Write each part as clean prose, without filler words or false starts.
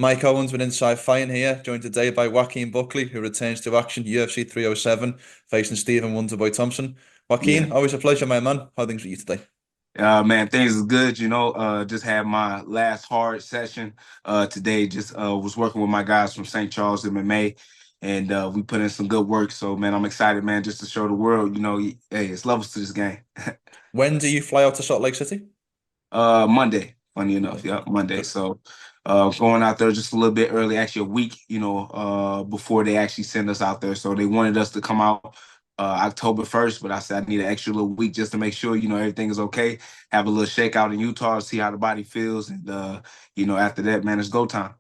Mike Owens with Inside Fighting here, joined today by Joaquin Buckley, who returns to action UFC 307, facing Stephen Wonderboy Thompson. Yeah. Joaquin, always a pleasure, my man. How are things with you today? Man, things is good. Just had my last hard session today. Just was working with my guys from St. Charles MMA, and we put in some good work. So, man, I'm excited, man, just to show the world, hey, it's levels to this game. When do you fly out to Salt Lake City? Monday, funny enough. Monday. Yeah, Monday. Good. So, going out there just a little bit early, actually a week, before they actually send us out there. So they wanted us to come out October 1st, but I said I need an extra little week just to make sure, everything is okay. Have a little shakeout in Utah, see how the body feels. And, after that, man, it's go time.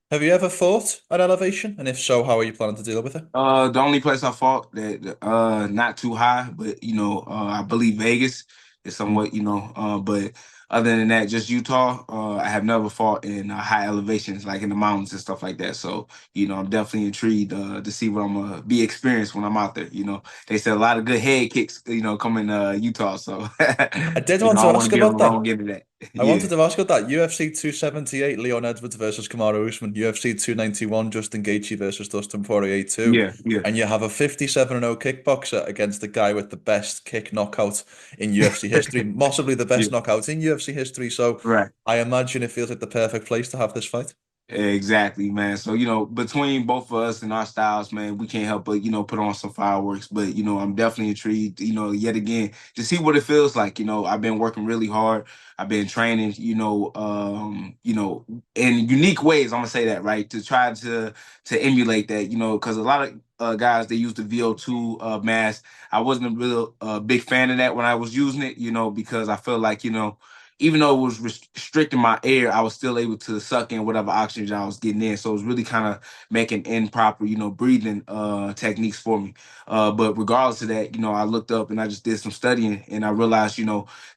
Have you ever fought at elevation? And if so, how are you planning to deal with it? The only place I fought that not too high, but I believe Vegas is somewhat, but other than that, just Utah. I have never fought in high elevations like in the mountains and stuff like that. So, I'm definitely intrigued to see what I'm gonna be experienced when I'm out there. They said a lot of good head kicks, come in Utah. So I did I want to don't want ask to be on about the that. wrong end of that. I wanted Yeah. to ask about that. UFC 278, Leon Edwards versus Kamaru Usman. UFC 291, Justin Gaethje versus Dustin Poirier 2. Yeah, yeah. And you have a 57-0 kickboxer against the guy with the best kick knockout in UFC history, possibly the Yeah. best knockout in UFC history. So Right. I imagine it feels like the perfect place to have this fight. Exactly, man. So, between both of us and our styles, man, we can't help but, put on some fireworks. But, I'm definitely intrigued, yet again, to see what it feels like. I've been working really hard. I've been training, in unique ways, I'm gonna say that, right? To try to emulate that, because a lot of guys they use the VO2 mask. I wasn't a real big fan of that when I was using it, because I feel like, even though it was restricting my air, I was still able to suck in whatever oxygen I was getting in. So it was really kind of making improper, breathing techniques for me. But regardless of that, I looked up and I just did some studying and I realized,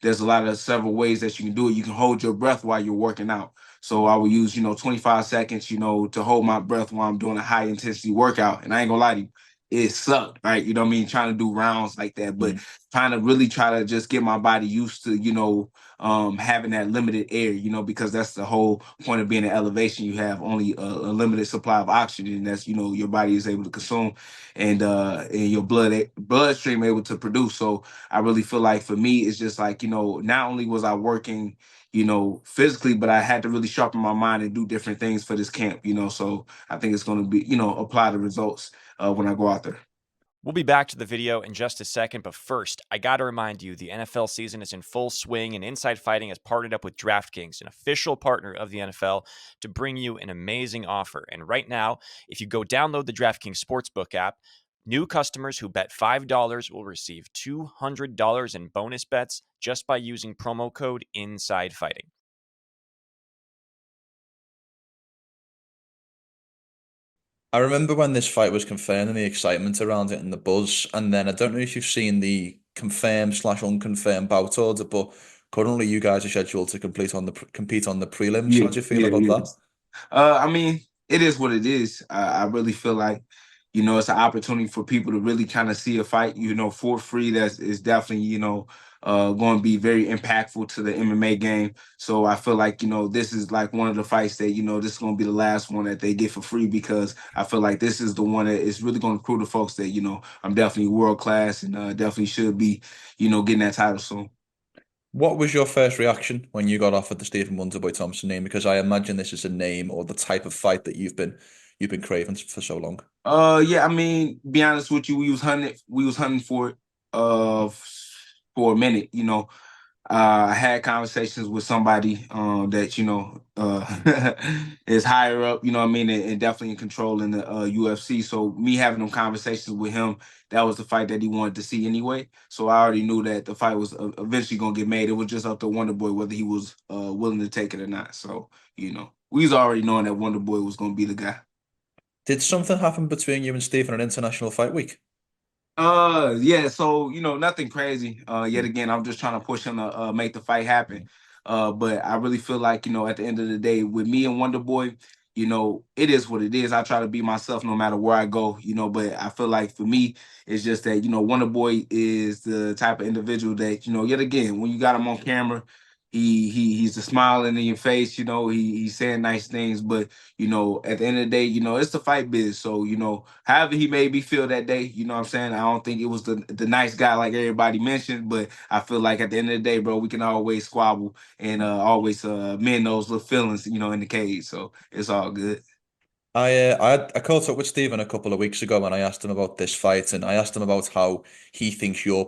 there's a lot of several ways that you can do it. You can hold your breath while you're working out. So I would use, 25 seconds, to hold my breath while I'm doing a high intensity workout. And I ain't gonna lie to you, it sucked, right? You know what I mean? Trying to do rounds like that, but Mm. trying to really try to just get my body used to, having that limited air, because that's the whole point of being in elevation. You have only a limited supply of oxygen that's, your body is able to consume and your bloodstream able to produce. So I really feel like for me, it's just like, not only was I working, physically, but I had to really sharpen my mind and do different things for this camp, so I think it's going to be, apply the results when I go out there. We'll be back to the video in just a second, but first, I got to remind you the NFL season is in full swing, and Inside Fighting has partnered up with DraftKings, an official partner of the NFL, to bring you an amazing offer. And right now, if you go download the DraftKings Sportsbook app, new customers who bet $5 will receive $200 in bonus bets just by using promo code Inside Fighting. I remember when this fight was confirmed and the excitement around it and the buzz. And then I don't know if you've seen the confirmed slash unconfirmed bout order, but currently you guys are scheduled to compete on the prelims. Yeah, How do you feel yeah, about yeah. that? I mean, it is what it is. I really feel like, it's an opportunity for people to really kind of see a fight, for free. That is definitely, going to be very impactful to the MMA game. So I feel like, this is like one of the fights that, this is going to be the last one that they get for free because I feel like this is the one that is really going to prove to folks that, I'm definitely world class and definitely should be, getting that title soon. What was your first reaction when you got offered the Stephen Wonderboy Thompson name? Because I imagine this is a name or the type of fight that you've been craving for so long. Yeah, I mean, be honest with you, we was hunting for it for a minute, I had conversations with somebody that is higher up, you know what I mean, and definitely in control in the UFC. So me having them conversations with him, that was the fight that he wanted to see anyway. So I already knew that the fight was eventually gonna get made. It was just up to Wonder Boy whether he was willing to take it or not. So we was already knowing that Wonder Boy was gonna be the guy. Did something happen between you and Stephen on International Fight Week? Yeah, so nothing crazy. Yet Mm. again, I'm just trying to push him to make the fight happen. But I really feel like, at the end of the day, with me and Wonder Boy, it is what it is. I try to be myself no matter where I go, but I feel like for me, it's just that, Wonder Boy is the type of individual that, yet again, when you got him on camera, he's a smiling in your face, he's saying nice things, but at the end of the day, it's the fight biz. So, however he made me feel that day, you know what I'm saying? I don't think it was the nice guy like everybody mentioned, but I feel like at the end of the day, bro, we can always squabble and always mend those little feelings, in the cage. So it's all good. I caught up with Stephen a couple of weeks ago and I asked him about this fight and I asked him about how he thinks your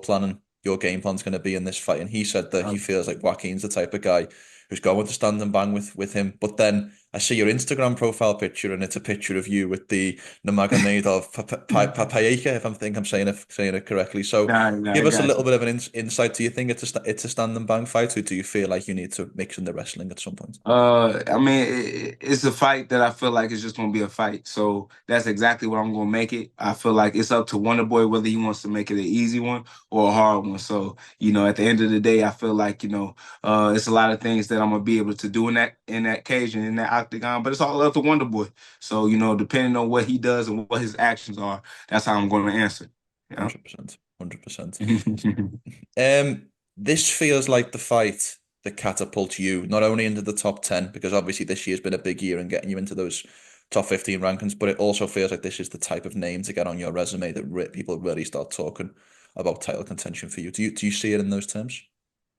game plan's going to be in this fight, and he said that he feels like Joaquin's the type of guy who's going to stand and bang with him. But then I see your Instagram profile picture and it's a picture of you with the Nurmagomedov Papayeka, if I'm saying it correctly. So Nah, give I us a got little you. bit of an insight. Do you think it's a stand and bang fight, or do you feel like you need to mix in the wrestling at some point? I mean, it's a fight that I feel like it's just gonna be a fight. So that's exactly what I'm gonna make it. I feel like it's up to Wonderboy whether he wants to make it an easy one or a hard one. So, at the end of the day, I feel like, it's a lot of things that I'm gonna be able to do in that cage and in that octagon, but it's all up to Wonderboy. So, depending on what he does and what his actions are, that's how I'm gonna answer. Yeah. 100%. 100%. This feels like the fight that catapults you not only into the top 10, because obviously this year's been a big year in getting you into those top 15 rankings, but it also feels like this is the type of name to get on your resume that people really start talking about title contention for you. Do you see it in those terms?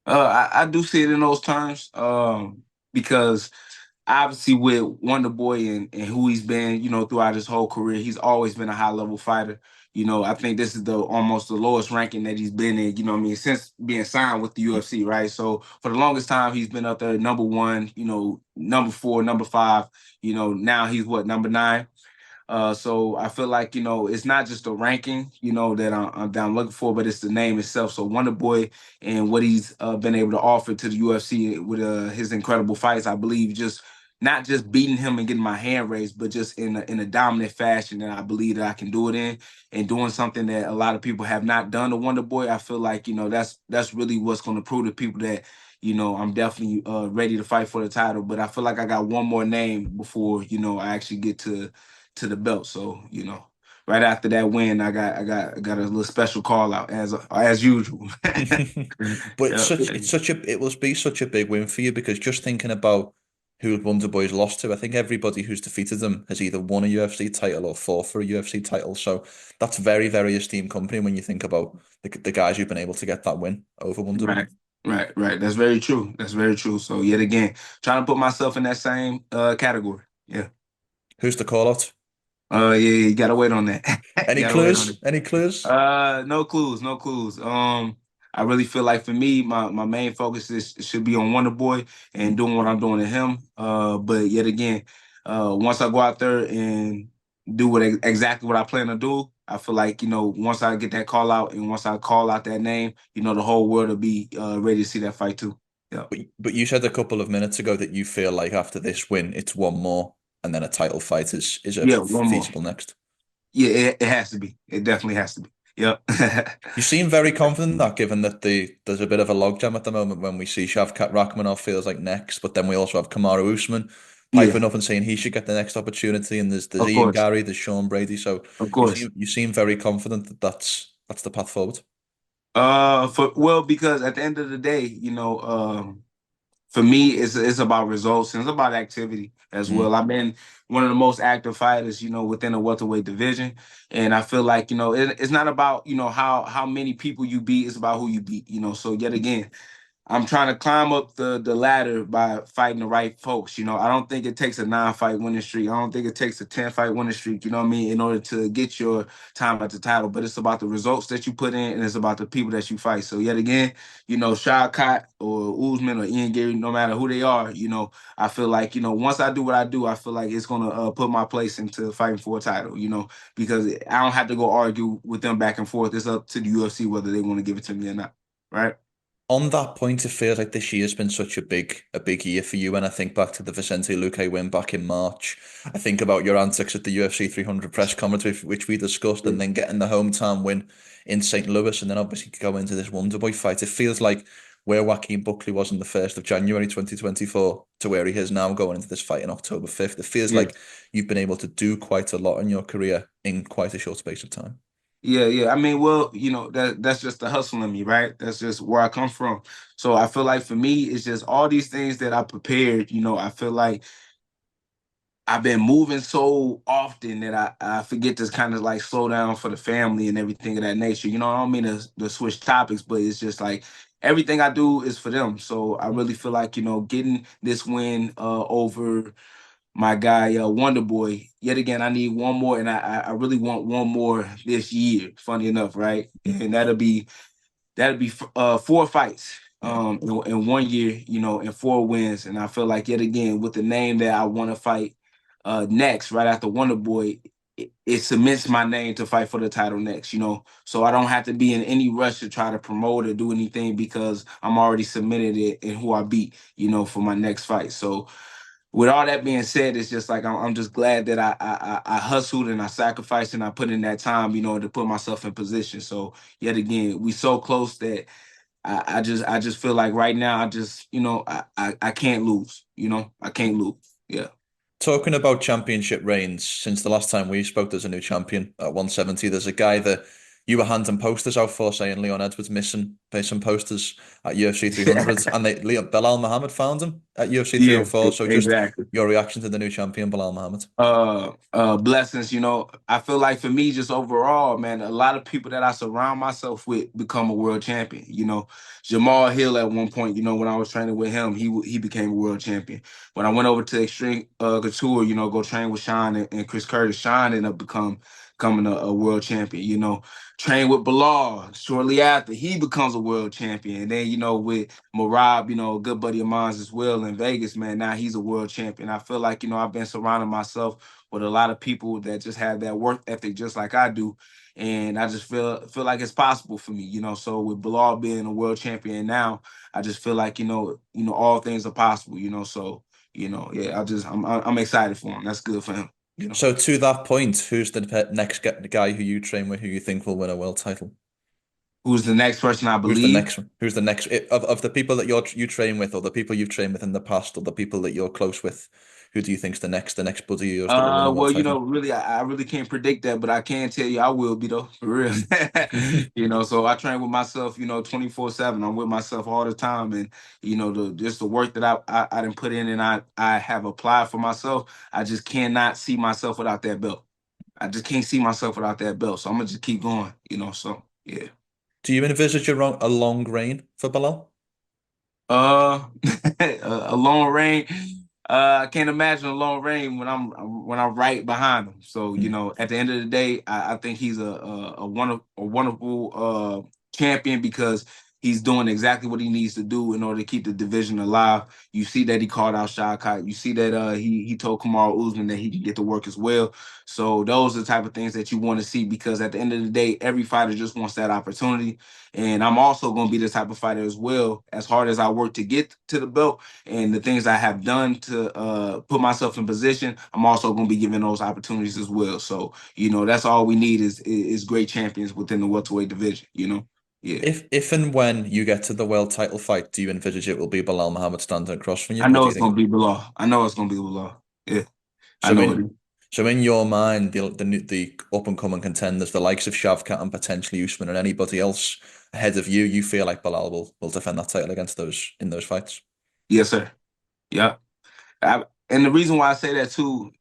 I do see it in those terms, because obviously with Wonder Boy and who he's been, throughout his whole career, he's always been a high level fighter. I think this is the almost the lowest ranking that he's been in, what I mean, since being signed with the UFC, right? So for the longest time, he's been up there number one, number four, number five, now he's what, number nine? So I feel like, it's not just the ranking, that I'm looking for, but it's the name itself. So Wonder Boy and what he's been able to offer to the UFC with his incredible fights, I believe, just not just beating him and getting my hand raised, but just in a dominant fashion that I believe that I can do it in, and doing something that a lot of people have not done to Wonder Boy. I feel like, that's really what's going to prove to people that, I'm definitely ready to fight for the title. But I feel like I got one more name before, I actually get to the belt. So, right after that win, I got a little special call out as usual. But Yeah. it will be such a big win for you, because just thinking about who Wonderboy's lost to, I think everybody who's defeated them has either won a UFC title or fought for a UFC title. So that's very, very esteemed company when you think about the guys who've been able to get that win over Wonderboy. Right. Right. That's very true. That's very true. So yet again, trying to put myself in that same category. Yeah. Who's the call out? Yeah, you gotta wait on that. You Any gotta wait on it. clues? Any clues? No clues, no clues. I really feel like for me, my main focus should be on Wonder Boy and doing what I'm doing to him. But yet again, once I go out there and do exactly what I plan to do, I feel like, once I get that call out and once I call out that name, the whole world will be ready to see that fight too. Yeah. But you said a couple of minutes ago that you feel like after this win, it's one more, and then a title fight is a Yeah, one more. feasible next. Yeah, it has to be. It definitely has to be. Yep. You seem very confident in that, given that there's a bit of a logjam at the moment when we see Shavkat Rakhmonov feels like next, but then we also have Kamaru Usman Yeah, piping up and saying he should get the next opportunity, and there's of Ian course. Gary, there's Sean Brady, so Of you course. seem very confident that that's the path forward. Because at the end of the day, for me, it's about results and it's about activity as well. Mm. I've been one of the most active fighters, within the welterweight division, and I feel like it's not about how many people you beat; it's about who you beat. So yet again, I'm trying to climb up the ladder by fighting the right folks. I don't think it takes a 9 fight winning streak. I don't think it takes a 10 fight winning streak, you know what I mean, in order to get your time at the title. But it's about the results that you put in and it's about the people that you fight. So yet again, Shavkat or Usman or Ian Gary, no matter who they are, I feel like, once I do what I do, I feel like it's gonna put my place into fighting for a title, because I don't have to go argue with them back and forth. It's up to the UFC whether they want to give it to me or not. Right? On that point, it feels like this year's been such a big year for you. And I think back to the Vicente Luque win back in March. I think about your antics at the UFC 300 press conference, which we discussed, and then getting the hometown win in St. Louis, and then obviously go into this Wonderboy fight. It feels like where Joaquin Buckley was on the 1st of January 2024 to where he is now going into this fight on October 5th. It feels Yeah. like you've been able to do quite a lot in your career in quite a short space of time. Yeah. I mean, well, that's just the hustle in me, right? That's just where I come from. So I feel like for me, it's just all these things that I prepared. I feel like I've been moving so often that I forget to kind of like slow down for the family and everything of that nature. I don't mean to switch topics, but it's just like everything I do is for them. So I really feel like, getting this win over my guy Wonderboy. Yet again, I need one more, and I really want one more this year. Funny enough, right? And that'll be 4 fights Yeah. in 1 year, and 4 wins. And I feel like yet again with the name that I want to fight next, right after Wonderboy, it cements my name to fight for the title next. So I don't have to be in any rush to try to promote or do anything because I'm already submitted it in who I beat, for my next fight. So with all that being said, it's just like I'm just glad that I hustled and I sacrificed and I put in that time, to put myself in position. So yet again, we so close that I just feel like right now I just I can't lose. I can't lose. Yeah. Talking about championship reigns, since the last time we spoke, there's a new champion at 170. There's a guy that you were handing posters out for, saying Leon Edwards missing, based on posters at UFC 300, and Belal Muhammad found him at UFC Yeah, 304. So just exactly. your reaction to the new champion, Belal Muhammad. Blessings. I feel like for me, just overall, man, a lot of people that I surround myself with become a world champion. Jamal Hill at one point, when I was training with him, he became a world champion. When I went over to Extreme Couture, go train with Sean and Chris Curtis, Sean ended up becoming a world champion. Train with Belal shortly after, he becomes a world champion. And then, with Marab, a good buddy of mine as well in Vegas, man. Now he's a world champion. I feel like, I've been surrounding myself with a lot of people that just have that work ethic just like I do. And I just feel like it's possible for me, So with Bilal being a world champion now, I just feel like, all things are possible, So, yeah, I'm excited for him. That's good for him. So to that point, who's the next guy who you train with who you think will win a world title? Who's the next person I Who's the believe? next one? Who's the next of the people that you train with, or the people you've trained with in the past, or the people that you're close with? Who do you think's the next buddy of yours that will win a world Well, title? really, I really can't predict that, but I can tell you I will be though, for real. So I train with myself, 24/7. I'm with myself all the time, and just the work that I didn't put in, and I have applied for myself. I just cannot see myself without that belt. I just can't see myself without that belt. So I'm gonna just keep going, So yeah. Do you envisage a long reign for Bilal? Uh, a long reign. I can't imagine a long reign when I'm right behind him. So Hmm. at the end of the day, I think he's a wonderful champion because he's doing exactly what he needs to do in order to keep the division alive. You see that he called out Shavkat. You see that he told Kamaru Usman that he can get to work as well. So those are the type of things that you want to see because at the end of the day, every fighter just wants that opportunity. And I'm also going to be the type of fighter as well, as hard as I work to get to the belt and the things I have done to put myself in position, I'm also going to be given those opportunities as well. So, that's all we need is great champions within the welterweight division. Yeah. If and when you get to the world title fight, do you envisage it will be Bilal Muhammad standing across from you, I or know do you it's going think? to be below. I know it's going to be below. Yeah. I So know it in is. so in your mind, the up and coming contenders, the likes of Shavkat and potentially Usman and anybody else ahead of you, you feel like Bilal will defend that title against those in those fights. Yes, sir. Yeah. And the reason why I say that too,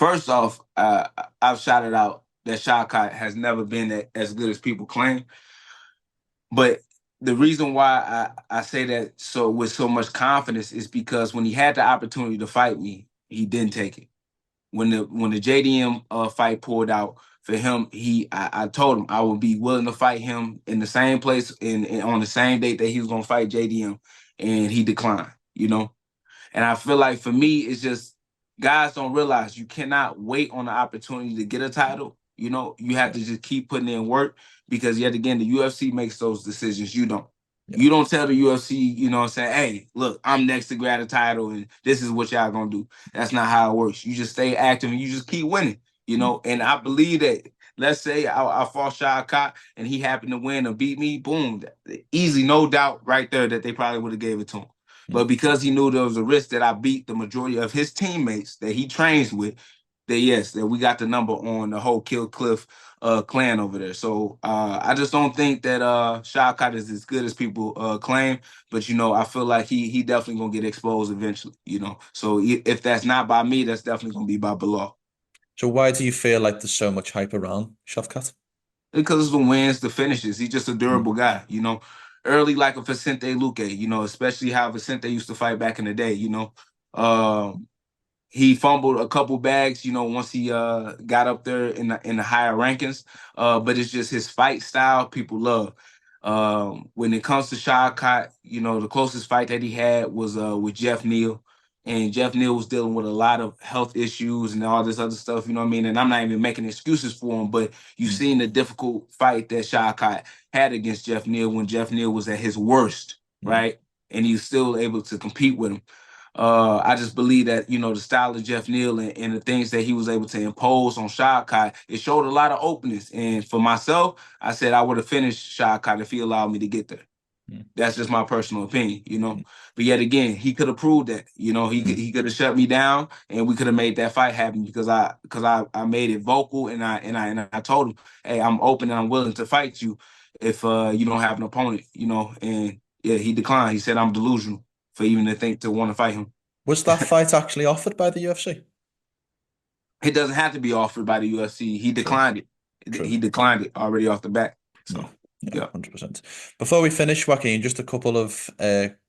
first off, I've shouted out that Shavkat has never been as good as people claim. But the reason why I say that so with so much confidence is because when he had the opportunity to fight me, he didn't take it. When the JDM fight pulled out for him, I told him I would be willing to fight him in the same place and on the same date that he was gonna fight JDM, and he declined. And I feel like for me, it's just guys don't realize you cannot wait on the opportunity to get a title. You have Yeah, to just keep putting in work because yet again, the UFC makes those decisions. You don't. yeah. You don't tell the UFC, saying, hey, look, I'm next to grab a title and this is what y'all gonna do. That's not how it works. You just stay active and you just keep winning. Mm. And I believe that, let's say I fought Shavkat and he happened to win or beat me, boom, easy, no doubt right there that they probably would have gave it to him. Mm. But because he knew there was a risk that I beat the majority of his teammates that he trains with, that we got the number on the whole Kill Cliff clan over there. So I just don't think that Shavkat is as good as people claim. But I feel like he definitely gonna get exposed eventually. So if that's not by me, that's definitely gonna be by Belal. So why do you feel like there's so much hype around Shavkat? Because it's the wins, the finishes. He's just a durable Mm, guy. Early like a Vicente Luque. Especially how Vicente used to fight back in the day. Um, he fumbled a couple bags, once he got up there in the higher rankings. But it's just his fight style people love. When it comes to Shavkat, the closest fight that he had was with Jeff Neal. And Jeff Neal was dealing with a lot of health issues and all this other stuff, you know what I mean? And I'm not even making excuses for him, but you've mm, seen the difficult fight that Shavkat had against Jeff Neal when Jeff Neal was at his worst, mm. right? And he was still able to compete with him. I just believe that the style of Jeff Neal and the things that he was able to impose on Shavkat, it showed a lot of openness. And for myself, I said I would have finished Shavkat if he allowed me to get there. Mm, That's just my personal opinion. mm, But yet again, he could have proved that. mm. He could have shut me down, and we could have made that fight happen because I made it vocal, and I told him, hey, I'm open and I'm willing to fight you if you don't have an opponent. And yeah, he declined. He said I'm delusional for even to want to fight him. Was that fight actually offered by the UFC? It doesn't have to be offered by the UFC. He True, declined it. true. He declined it already off the bat. Yeah, So yeah, yeah, 100%. Before we finish, Joaquin, just a couple of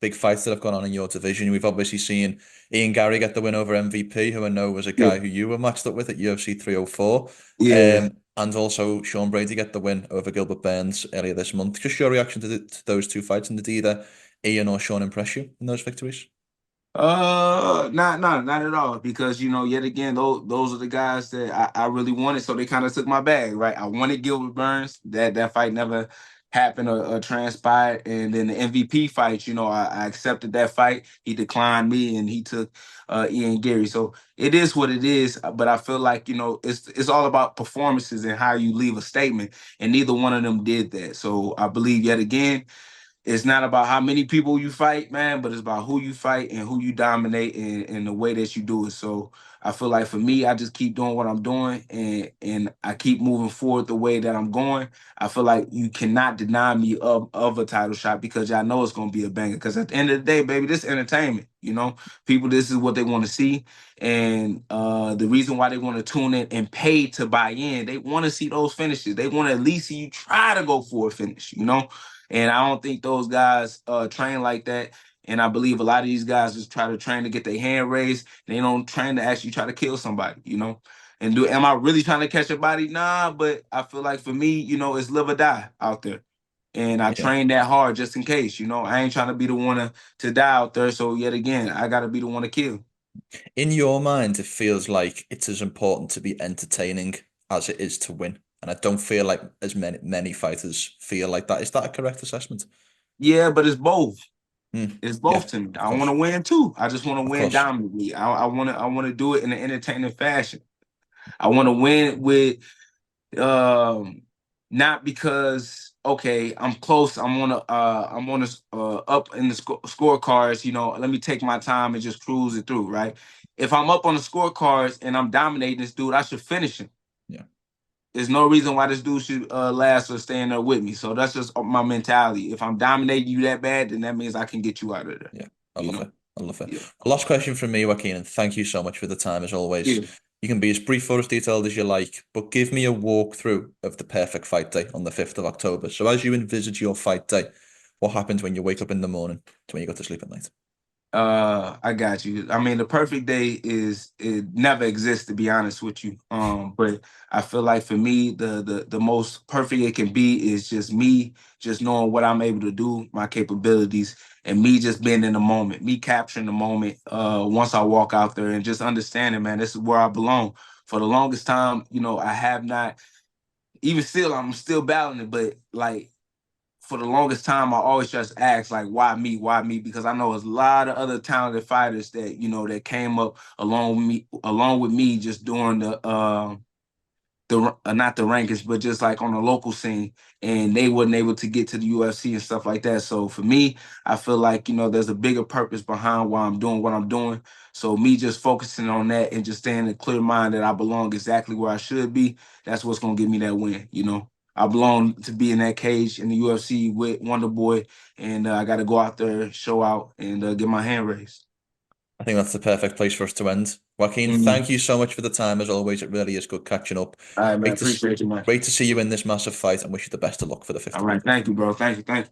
big fights that have gone on in your division. We've obviously seen Ian Garry get the win over MVP, who I know was a yeah, guy who you were matched up with at UFC 304. yeah. And also Sean Brady get the win over Gilbert Burns earlier this month. Just your reaction to those two fights, and did either Ian or Sean impress you in those victories? Not at all. Because yet again, those are the guys that I really wanted. So they kind of took my bag, right? I wanted Gilbert Burns. That fight never happened or transpired. And then the MVP fight, I accepted that fight. He declined me, and he took Ian Gary. So it is what it is. But I feel like it's all about performances and how you leave a statement. And neither one of them did that. So I believe yet again, it's not about how many people you fight, man, but it's about who you fight and who you dominate and the way that you do it. So I feel like for me, I just keep doing what I'm doing and I keep moving forward the way that I'm going. I feel like you cannot deny me of a title shot because y'all know it's gonna be a banger. Because at the end of the day, baby, this is entertainment. People, this is what they want to see. And the reason why they want to tune in and pay to buy in, they want to see those finishes. They want to at least see you try to go for a finish. And I don't think those guys train like that. And I believe a lot of these guys just try to train to get their hand raised. They don't train to actually try to kill somebody. And am I really trying to catch a body? Nah, but I feel like for me, it's live or die out there. And I Yeah. train that hard just in case. I ain't trying to be the one to die out there. So yet again, I gotta be the one to kill. In your mind, it feels like it's as important to be entertaining as it is to win. And I don't feel like as many fighters feel like that. Is that a correct assessment? Yeah, but it's both. Mm, It's yeah, both to me. of I want course. to win too. I just want to Of win course. dominantly. I want to do it in an entertaining fashion. I want to win with not because okay, I'm close. I'm on a up in the scorecards. Let me take my time and just cruise it through. Right. If I'm up on the scorecards and I'm dominating this dude, I should finish him. Yeah. There's no reason why this dude should last or stay in there with me. So that's just my mentality. If I'm dominating you that bad, then that means I can get you out of there. Yeah. I You love know? it. I love it. Yeah. Last question from me, Joaquin, and thank you so much for the time as always. Yeah. You can be as brief or as detailed as you like, but give me a walkthrough of the perfect fight day on the 5th of October. So as you envisage your fight day, what happens when you wake up in the morning to when you go to sleep at night? I got you. I mean, the perfect day it never exists to be honest with you. But I feel like for me, the most perfect it can be is just me just knowing what I'm able to do, my capabilities, and me just being in the moment, me capturing the moment. Once I walk out there and just understanding, man, this is where I belong. For the longest time, I have not. Even still, I'm still battling it, but like for the longest time, I always just ask, like, why me? Why me? Because I know there's a lot of other talented fighters that, that came up along with me just during the not the rankings, but just like on the local scene, and they wasn't able to get to the UFC and stuff like that. So for me, I feel like, there's a bigger purpose behind why I'm doing what I'm doing. So me just focusing on that and just staying in a clear mind that I belong exactly where I should be, that's what's gonna give me that win. I belong to be in that cage in the UFC with Wonderboy, and I got to go out there, show out, and get my hand raised. I think that's the perfect place for us to end. Joaquin, Mhm. thank you so much for the time. As always, it really is good catching up. All right, man. Great to, Appreciate you, man. great to see you in this massive fight and wish you the best of luck for the All right. 15th. Thank you, bro. Thank you. Thank you.